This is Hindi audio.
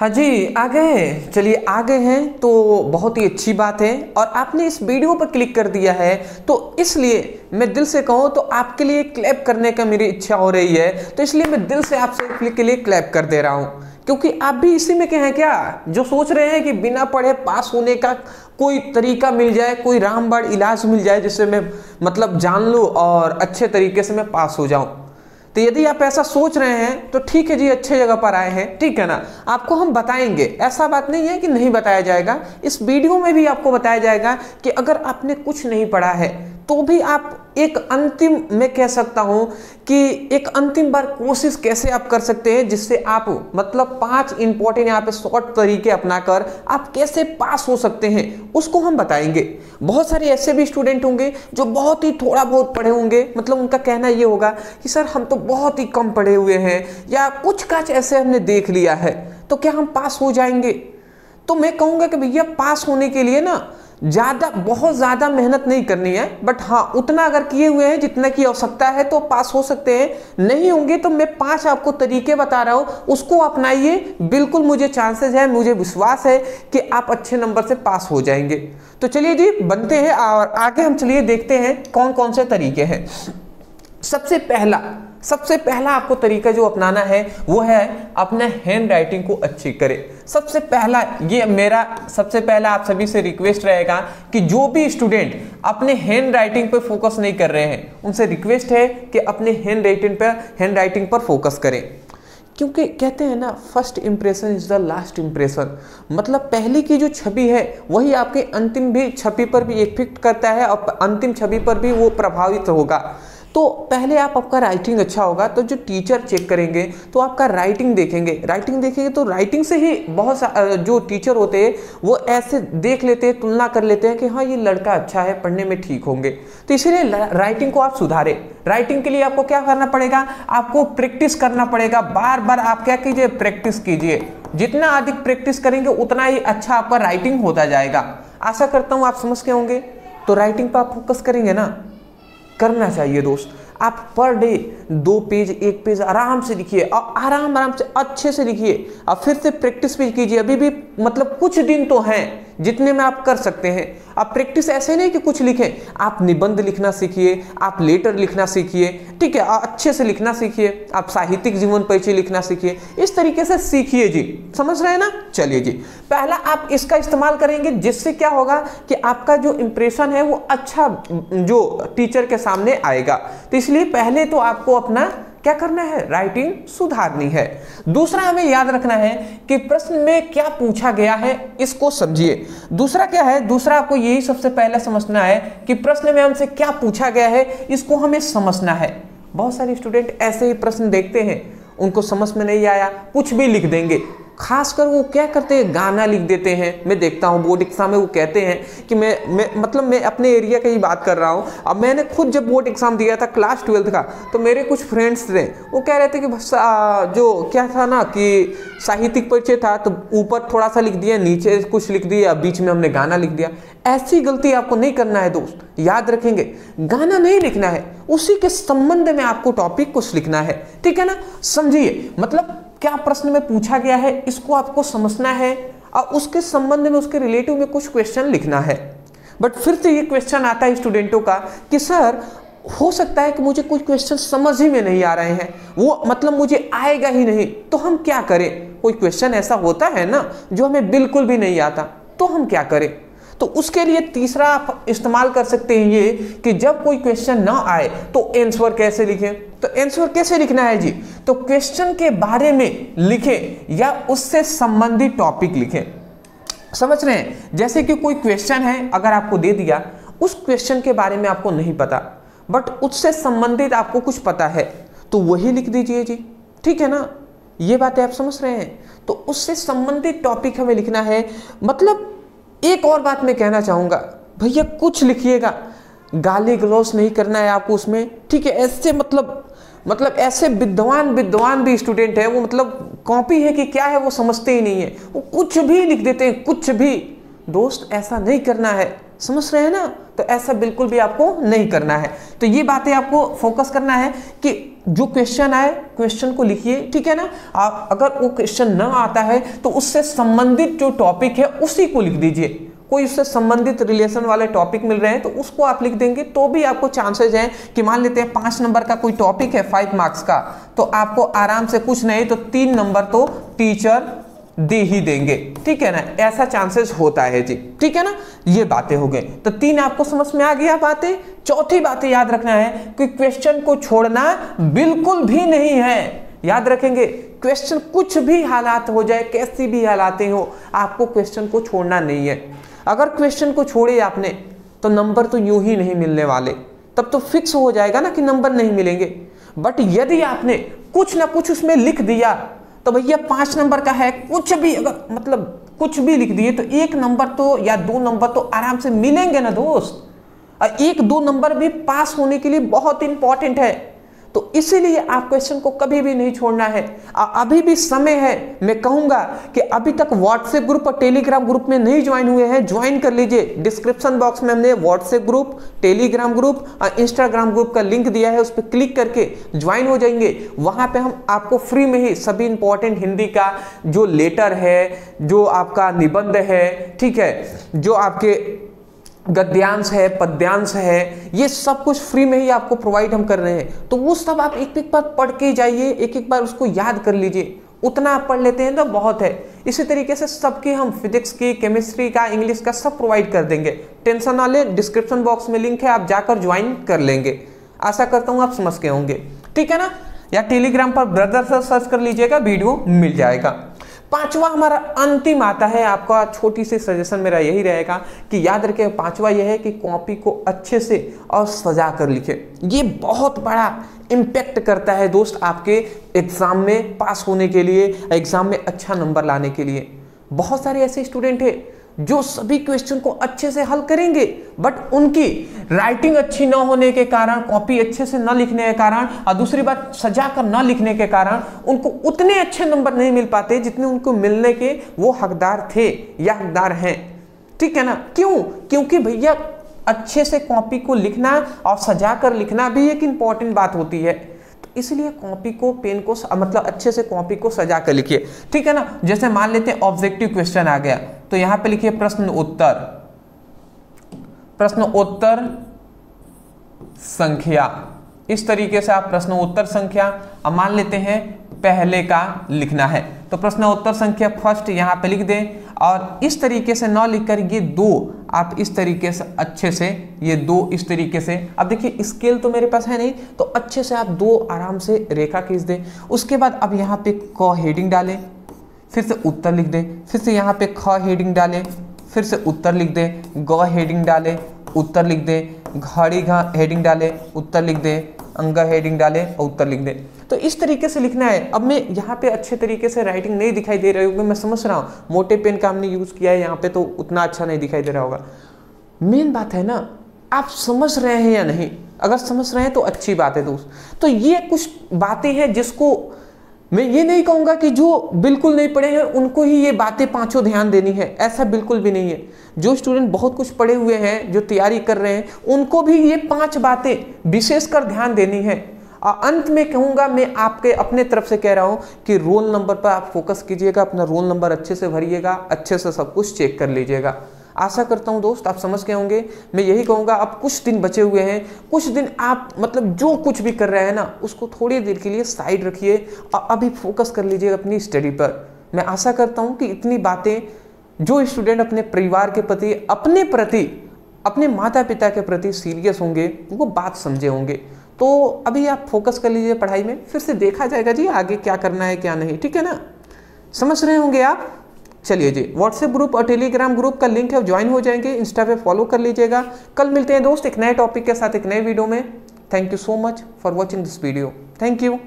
हाँ जी, आ गए। चलिए आ गए हैं तो बहुत ही अच्छी बात है। और आपने इस वीडियो पर क्लिक कर दिया है तो इसलिए मैं दिल से कहूँ तो आपके लिए क्लैप करने का मेरी इच्छा हो रही है। तो इसलिए मैं दिल से आपसे के लिए क्लैप कर दे रहा हूँ, क्योंकि आप भी इसी में के हैं क्या, जो सोच रहे हैं कि बिना पढ़े पास होने का कोई तरीका मिल जाए, कोई रामबाण इलाज मिल जाए जिससे मैं मतलब जान लूँ और अच्छे तरीके से मैं पास हो जाऊँ। तो यदि आप ऐसा सोच रहे हैं तो ठीक है जी, अच्छे जगह पर आए हैं, ठीक है ना। आपको हम बताएंगे, ऐसा बात नहीं है कि नहीं बताया जाएगा। इस वीडियो में भी आपको बताया जाएगा कि अगर आपने कुछ नहीं पढ़ा है तो भी आप एक अंतिम, मैं कह सकता हूं कि एक अंतिम बार कोशिश कैसे आप कर सकते हैं, जिससे आप मतलब 5 इंपॉर्टेंट यहाँ पे शॉर्ट तरीके अपनाकर आप कैसे पास हो सकते हैं उसको हम बताएंगे। बहुत सारे ऐसे भी स्टूडेंट होंगे जो बहुत ही थोड़ा बहुत पढ़े होंगे, मतलब उनका कहना ये होगा कि सर हम तो बहुत ही कम पढ़े हुए हैं या कुछ काच ऐसे हमने देख लिया है, तो क्या हम पास हो जाएंगे। तो मैं कहूँगा कि भैया पास होने के लिए ना बहुत ज़्यादा मेहनत नहीं करनी है, बट हाँ उतना अगर किए हुए हैं जितना की आवश्यकता है तो पास हो सकते हैं। नहीं होंगे तो मैं 5 आपको तरीके बता रहा हूँ, उसको अपनाइए, बिल्कुल मुझे चांसेस है, मुझे विश्वास है कि आप अच्छे नंबर से पास हो जाएंगे। तो चलिए जी बनते हैं और आगे हम चलिए देखते हैं कौन कौन से तरीके हैं। सबसे पहला आपको तरीका जो अपनाना है वो है अपने हैंड राइटिंग को अच्छी करें। सबसे पहला आप सभी से रिक्वेस्ट रहेगा कि जो भी स्टूडेंट अपने हैंड राइटिंग पर फोकस नहीं कर रहे हैं उनसे रिक्वेस्ट है कि अपने हैंड राइटिंग पर फोकस करें। क्योंकि कहते हैं ना, first impression is the last impression, मतलब पहले की जो छवि है वही आपके अंतिम भी छवि पर भी इफेक्ट करता है और अंतिम छवि पर भी वो प्रभावित होगा। तो पहले आपका राइटिंग अच्छा होगा तो जो टीचर चेक करेंगे तो आपका राइटिंग देखेंगे तो राइटिंग से ही बहुत जो टीचर होते हैं वो ऐसे देख लेते हैं, तुलना कर लेते हैं कि हाँ ये लड़का अच्छा है, पढ़ने में ठीक होंगे। तो इसीलिए राइटिंग को आप सुधारें। राइटिंग के लिए आपको क्या करना पड़ेगा, आपको प्रैक्टिस करना पड़ेगा। बार बार आप क्या कीजिए, प्रैक्टिस कीजिए। जितना अधिक प्रैक्टिस करेंगे उतना ही अच्छा आपका राइटिंग होता जाएगा। आशा करता हूँ आप समझ के होंगे। तो राइटिंग पर आप फोकस करेंगे ना, करना चाहिए दोस्त। आप पर डे 2 पेज 1 पेज आराम से लिखिए और आराम से अच्छे से लिखिए और फिर से प्रैक्टिस भी कीजिए। अभी भी मतलब कुछ दिन तो हैं जितने में आप कर सकते हैं। आप प्रैक्टिस ऐसे नहीं कि कुछ लिखें, आप निबंध लिखना सीखिए, आप लेटर लिखना सीखिए, ठीक है, अच्छे से लिखना सीखिए, आप साहित्यिक जीवन परिचय लिखना सीखिए। इस तरीके से सीखिए जी, समझ रहे हैं ना। चलिए जी, पहला आप इसका इस्तेमाल करेंगे जिससे क्या होगा कि आपका जो इंप्रेशन है वो अच्छा जो टीचर के सामने आएगा। तो इसलिए पहले तो आपको अपना क्या करना है, राइटिंग सुधारनी है। दूसरा हमें याद रखना है कि प्रश्न में क्या पूछा गया है इसको समझिए। दूसरा क्या है, दूसरा आपको यही सबसे पहले समझना है कि प्रश्न में हमसे क्या पूछा गया है इसको हमें समझना है। बहुत सारे स्टूडेंट ऐसे ही प्रश्न देखते हैं, उनको समझ में नहीं आया कुछ भी लिख देंगे। खासकर वो क्या करते हैं, गाना लिख देते हैं। मैं देखता हूँ बोर्ड एग्जाम में वो कहते हैं कि मैं अपने एरिया की ही बात कर रहा हूँ। अब मैंने खुद जब बोर्ड एग्जाम दिया था क्लास 12 का, तो मेरे कुछ फ्रेंड्स थे, वो कह रहे थे कि जो क्या था ना कि साहित्यिक परिचय था तो ऊपर थोड़ा सा लिख दिया, नीचे कुछ लिख दिया, बीच में हमने गाना लिख दिया। ऐसी गलती आपको नहीं करना है दोस्त, याद रखेंगे। गाना नहीं लिखना है, उसी के संबंध में आपको टॉपिक कुछ लिखना है, ठीक है ना। समझिए, मतलब क्या प्रश्न में पूछा गया है इसको आपको समझना है और उसके संबंध में, उसके रिलेटिव में कुछ क्वेश्चन लिखना है। बट फिर से ये क्वेश्चन आता है स्टूडेंटों का कि सर हो सकता है कि मुझे कुछ क्वेश्चन समझ ही में नहीं आ रहे हैं, वो मतलब मुझे आएगा ही नहीं, तो हम क्या करें। कोई क्वेश्चन ऐसा होता है ना जो हमें बिल्कुल भी नहीं आता, तो हम क्या करें। तो उसके लिए तीसरा आप इस्तेमाल कर सकते हैं ये कि जब कोई क्वेश्चन ना आए तो आंसर कैसे लिखें। तो आंसर कैसे लिखना है जी, तो क्वेश्चन के बारे में लिखें या उससे संबंधित टॉपिक लिखें। समझ रहे हैं, जैसे कि कोई क्वेश्चन है अगर आपको दे दिया, उस क्वेश्चन के बारे में आपको नहीं पता बट उससे संबंधित आपको कुछ पता है, तो वही लिख दीजिए जी, ठीक है ना। ये बातें आप समझ रहे हैं। तो उससे संबंधित टॉपिक हमें लिखना है। मतलब एक और बात मैं कहना चाहूंगा, भैया कुछ लिखिएगा, गाली गलौज नहीं करना है आपको उसमें, ठीक है। ऐसे मतलब ऐसे विद्वान भी स्टूडेंट है, वो मतलब कॉपी है कि क्या है वो समझते ही नहीं है, वो कुछ भी लिख देते हैं, कुछ भी। दोस्त ऐसा नहीं करना है, समझ रहे हैं ना। तो ऐसा बिल्कुल भी आपको नहीं करना है। तो ये बातें आपको फोकस करना है कि जो क्वेश्चन आए क्वेश्चन को लिखिए, ठीक है ना। आप अगर वो क्वेश्चन न आता है तो उससे संबंधित जो टॉपिक है उसी को लिख दीजिए। कोई उससे संबंधित रिलेशन वाले टॉपिक मिल रहे हैं तो उसको आप लिख देंगे तो भी आपको चांसेस हैं कि मान लेते हैं 5 नंबर का कोई टॉपिक है 5 मार्क्स का, तो आपको आराम से कुछ नहीं तो 3 नंबर तो टीचर दे ही देंगे, ठीक है ना। ऐसा चांसेस होता है जी, ठीक है ना। ये बातें हो गई। तो 3 आपको समझ में आ गया बातें। चौथी बात याद रखना है कि क्वेश्चन को छोड़ना बिल्कुल भी नहीं है। याद रखेंगे, क्वेश्चन कुछ भी हालात हो जाए, कैसी भी हालातें हो, आपको क्वेश्चन को छोड़ना नहीं है। अगर क्वेश्चन को छोड़े आपने तो नंबर तो यूं ही नहीं मिलने वाले, तब तो फिक्स हो जाएगा ना कि नंबर नहीं मिलेंगे। बट यदि आपने कुछ ना कुछ उसमें लिख दिया तो भैया 5 नंबर का है, कुछ भी अगर मतलब कुछ भी लिख दिए तो 1 नंबर तो या 2 नंबर तो आराम से मिलेंगे ना दोस्त। और 1-2 नंबर भी पास होने के लिए बहुत इंपॉर्टेंट है। तो इसीलिए आप क्वेश्चन को कभी भी नहीं छोड़ना है। अभी भी समय है। मैं कहूंगा कि अभी तक व्हाट्सएप ग्रुप और टेलीग्राम ग्रुप में नहीं ज्वाइन हुए हैं, ज्वाइन कर लीजिए। डिस्क्रिप्शन बॉक्स में हमने व्हाट्सएप ग्रुप, टेलीग्राम ग्रुप और इंस्टाग्राम ग्रुप का लिंक दिया है, उस पर क्लिक करके ज्वाइन हो जाएंगे। वहां पे हम आपको फ्री में ही सभी इंपॉर्टेंट हिंदी का जो लेटर है, जो आपका निबंध है, ठीक है, जो आपके गद्यांश है, पद्यांश है, ये सब कुछ फ्री में ही आपको प्रोवाइड हम कर रहे हैं। तो वो सब आप एक बार पढ़ के जाइए, एक बार उसको याद कर लीजिए। उतना आप पढ़ लेते हैं तो बहुत है। इसी तरीके से सबके हम फिजिक्स की, केमिस्ट्री का, इंग्लिश का सब प्रोवाइड कर देंगे। टेंशन ना ले, डिस्क्रिप्शन बॉक्स में लिंक है, आप जाकर ज्वाइन कर लेंगे। आशा करता हूँ आप समझ के होंगे, ठीक है ना। या टेलीग्राम पर ब्रदर से सर्च कर लीजिएगा, वीडियो मिल जाएगा। 5वां हमारा अंतिम आता है। आपका छोटी सी सजेशन मेरा यही रहेगा कि याद रखें, 5वां यह है कि कॉपी को अच्छे से और सजा कर लिखें। ये बहुत बड़ा इम्पैक्ट करता है दोस्त आपके एग्जाम में पास होने के लिए, एग्जाम में अच्छा नंबर लाने के लिए। बहुत सारे ऐसे स्टूडेंट हैं जो सभी क्वेश्चन को अच्छे से हल करेंगे, बट उनकी राइटिंग अच्छी ना होने के कारण, कॉपी अच्छे से न लिखने के कारण, और दूसरी बात सजा कर न लिखने के कारण उनको उतने अच्छे नंबर नहीं मिल पाते जितने उनको मिलने के वो हकदार थे या हकदार हैं, ठीक है ना। क्यों? क्योंकि भैया अच्छे से कॉपी को लिखना और सजा कर लिखना भी एक इंपॉर्टेंट बात होती है। इसलिए कॉपी को, पेन को मतलब अच्छे से कॉपी को सजा कर लिखिए, ठीक है ना। जैसे मान लेते हैं ऑब्जेक्टिव क्वेश्चन आ गया, तो यहां पे लिखिए प्रश्न उत्तर, प्रश्न उत्तर संख्या। इस तरीके से आप प्रश्न उत्तर संख्या, अब मान लेते हैं पहले का लिखना है तो प्रश्न उत्तर संख्या फर्स्ट यहां पे लिख दें। और इस तरीके से ना लिखकर ये 2 आप इस तरीके से अच्छे से, ये 2 इस तरीके से, अब देखिए स्केल तो मेरे पास है नहीं तो अच्छे से आप 2 आराम से रेखा खींच दें। उसके बाद अब यहाँ पे क हेडिंग डालें, फिर से उत्तर लिख दें, फिर से यहाँ पे ख हेडिंग डालें, फिर से उत्तर लिख दें, ग हेडिंग डालें, उत्तर लिख दें, घड़ी घ हेडिंग डालें, उत्तर लिख दें, अंग हेडिंग डालें और उत्तर लिख दें। तो इस तरीके से लिखना है। अब मैं यहाँ पे अच्छे तरीके से राइटिंग नहीं दिखाई दे रही होगी, मैं समझ रहा हूँ, मोटे पेन का हमने यूज़ किया है यहाँ पे तो उतना अच्छा नहीं दिखाई दे रहा होगा। मेन बात है ना, आप समझ रहे हैं या नहीं। अगर समझ रहे हैं तो अच्छी बात है दोस्त। तो ये कुछ बातें हैं जिसको मैं ये नहीं कहूँगा कि जो बिल्कुल नहीं पढ़े हैं उनको ही ये बातें 5 ध्यान देनी है, ऐसा बिल्कुल भी नहीं है। जो स्टूडेंट बहुत कुछ पढ़े हुए हैं, जो तैयारी कर रहे हैं, उनको भी ये 5 बातें विशेषकर ध्यान देनी है। और अंत में कहूँगा, मैं आपके अपने तरफ से कह रहा हूँ कि रोल नंबर पर आप फोकस कीजिएगा, अपना रोल नंबर अच्छे से भरिएगा, अच्छे से सब कुछ चेक कर लीजिएगा। आशा करता हूँ दोस्त आप समझ के होंगे। मैं यही कहूँगा, अब कुछ दिन बचे हुए हैं, कुछ दिन आप मतलब जो कुछ भी कर रहे हैं ना उसको थोड़ी देर के लिए साइड रखिए और अभी फोकस कर लीजिए अपनी स्टडी पर। मैं आशा करता हूँ कि इतनी बातें जो स्टूडेंट अपने परिवार के प्रति, अपने प्रति, अपने माता पिता के प्रति सीरियस होंगे वो बात समझे होंगे। तो अभी आप फोकस कर लीजिए पढ़ाई में, फिर से देखा जाएगा जी आगे क्या करना है क्या नहीं, ठीक है ना। समझ रहे होंगे आप। चलिए जी, व्हाट्सएप ग्रुप और टेलीग्राम ग्रुप का लिंक है, ज्वाइन हो जाएंगे, इंस्टा पे फॉलो कर लीजिएगा। कल मिलते हैं दोस्त एक नए टॉपिक के साथ, एक नए वीडियो में। Thank you so much for watching this video. Thank you.